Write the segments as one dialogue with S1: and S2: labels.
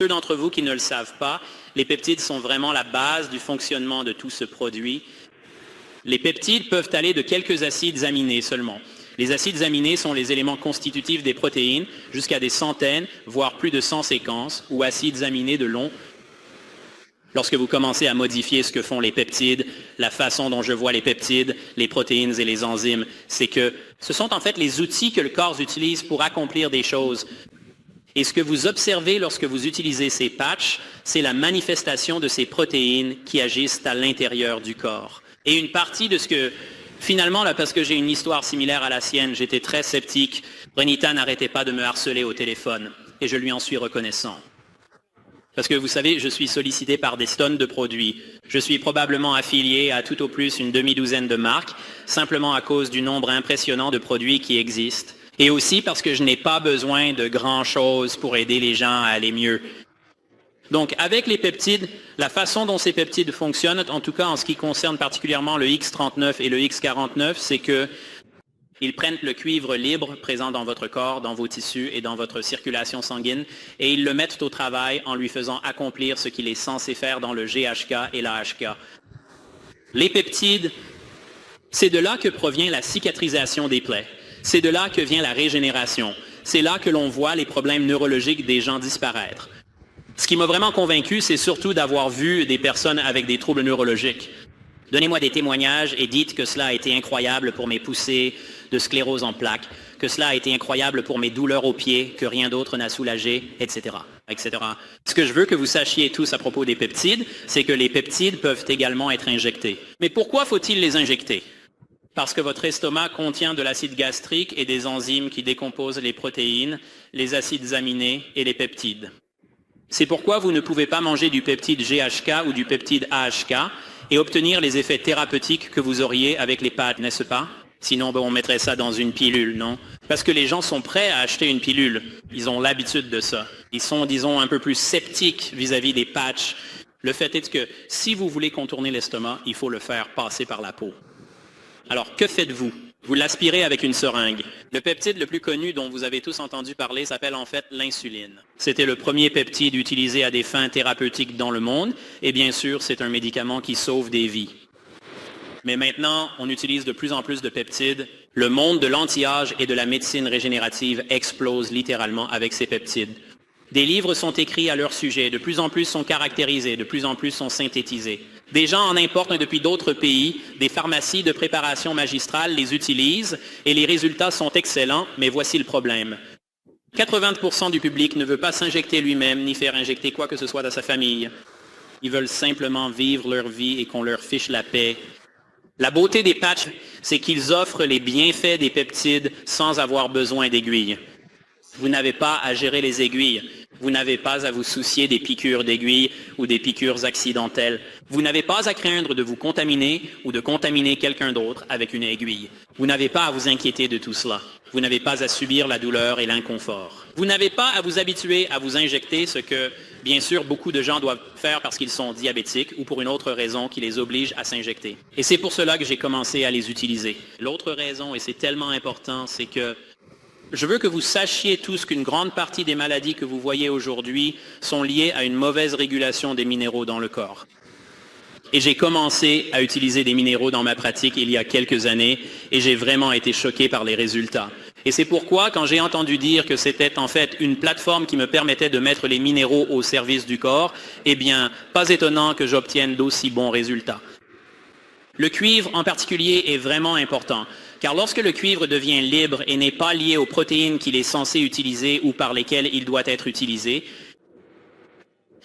S1: Ceux d'entre vous qui ne le savent pas, les peptides sont vraiment la base du fonctionnement de tout ce produit. Les peptides peuvent aller de quelques acides aminés seulement. Les acides aminés sont les éléments constitutifs des protéines, jusqu'à des centaines, voire plus de 100 séquences, ou acides aminés de long. Lorsque vous commencez à modifier ce que font les peptides, la façon dont je vois les peptides, les protéines et les enzymes, c'est que ce sont en fait les outils que le corps utilise pour accomplir des choses. Et ce que vous observez lorsque vous utilisez ces patchs, c'est la manifestation de ces protéines qui agissent à l'intérieur du corps. Et une partie de ce que, finalement, là, parce que j'ai une histoire similaire à la sienne, j'étais très sceptique. Renita n'arrêtait pas de me harceler au téléphone et je lui en suis reconnaissant. Parce que vous savez, je suis sollicité par des tonnes de produits. Je suis probablement affilié à tout au plus une demi-douzaine de marques, simplement à cause du nombre impressionnant de produits qui existent. Et aussi parce que je n'ai pas besoin de grand-chose pour aider les gens à aller mieux. Donc, avec les peptides, la façon dont ces peptides fonctionnent, en tout cas en ce qui concerne particulièrement le X39 et le X49, c'est qu'ils prennent le cuivre libre présent dans votre corps, dans vos tissus et dans votre circulation sanguine, et ils le mettent au travail en lui faisant accomplir ce qu'il est censé faire dans le GHK et l'AHK. Les peptides, c'est de là que provient la cicatrisation des plaies. C'est de là que vient la régénération. C'est là que l'on voit les problèmes neurologiques des gens disparaître. Ce qui m'a vraiment convaincu, c'est surtout d'avoir vu des personnes avec des troubles neurologiques. Donnez-moi des témoignages et dites que cela a été incroyable pour mes poussées de sclérose en plaques, que cela a été incroyable pour mes douleurs aux pieds, que rien d'autre n'a soulagé, etc., etc. Ce que je veux que vous sachiez tous à propos des peptides, c'est que les peptides peuvent également être injectés. Mais pourquoi faut-il les injecter? Parce que votre estomac contient de l'acide gastrique et des enzymes qui décomposent les protéines, les acides aminés et les peptides. C'est pourquoi vous ne pouvez pas manger du peptide GHK ou du peptide AHK et obtenir les effets thérapeutiques que vous auriez avec les patchs, n'est-ce pas? Sinon, on mettrait ça dans une pilule, non? Parce que les gens sont prêts à acheter une pilule. Ils ont l'habitude de ça. Ils sont, disons, un peu plus sceptiques vis-à-vis des patchs. Le fait est que si vous voulez contourner l'estomac, il faut le faire passer par la peau. Alors, que faites-vous? Vous l'aspirez avec une seringue. Le peptide le plus connu dont vous avez tous entendu parler s'appelle en fait l'insuline. C'était le premier peptide utilisé à des fins thérapeutiques dans le monde et bien sûr, c'est un médicament qui sauve des vies. Mais maintenant, on utilise de plus en plus de peptides. Le monde de l'anti-âge et de la médecine régénérative explose littéralement avec ces peptides. Des livres sont écrits à leur sujet, de plus en plus sont caractérisés, de plus en plus sont synthétisés. Des gens en importent depuis d'autres pays, des pharmacies de préparation magistrale les utilisent et les résultats sont excellents, mais voici le problème. 80% du public ne veut pas s'injecter lui-même ni faire injecter quoi que ce soit à sa famille. Ils veulent simplement vivre leur vie et qu'on leur fiche la paix. La beauté des patchs, c'est qu'ils offrent les bienfaits des peptides sans avoir besoin d'aiguilles. Vous n'avez pas à gérer les aiguilles. Vous n'avez pas à vous soucier des piqûres d'aiguilles ou des piqûres accidentelles. Vous n'avez pas à craindre de vous contaminer ou de contaminer quelqu'un d'autre avec une aiguille. Vous n'avez pas à vous inquiéter de tout cela. Vous n'avez pas à subir la douleur et l'inconfort. Vous n'avez pas à vous habituer à vous injecter ce que, bien sûr, beaucoup de gens doivent faire parce qu'ils sont diabétiques ou pour une autre raison qui les oblige à s'injecter. Et c'est pour cela que j'ai commencé à les utiliser. L'autre raison, et c'est tellement important, c'est que je veux que vous sachiez tous qu'une grande partie des maladies que vous voyez aujourd'hui sont liées à une mauvaise régulation des minéraux dans le corps. Et j'ai commencé à utiliser des minéraux dans ma pratique il y a quelques années et j'ai vraiment été choqué par les résultats. Et c'est pourquoi, quand j'ai entendu dire que c'était en fait une plateforme qui me permettait de mettre les minéraux au service du corps, eh bien, pas étonnant que j'obtienne d'aussi bons résultats. Le cuivre en particulier est vraiment important, car lorsque le cuivre devient libre et n'est pas lié aux protéines qu'il est censé utiliser ou par lesquelles il doit être utilisé,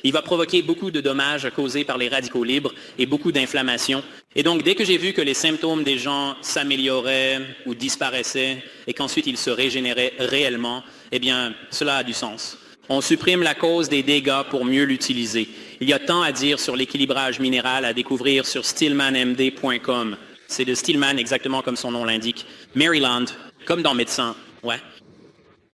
S1: il va provoquer beaucoup de dommages causés par les radicaux libres et beaucoup d'inflammation. Et donc, dès que j'ai vu que les symptômes des gens s'amélioraient ou disparaissaient et qu'ensuite ils se régénéraient réellement, eh bien, cela a du sens. On supprime la cause des dégâts pour mieux l'utiliser. Il y a tant à dire sur l'équilibrage minéral à découvrir sur stillmanmd.com. C'est de Stillman exactement comme son nom l'indique. Maryland, comme dans Médecin, ouais.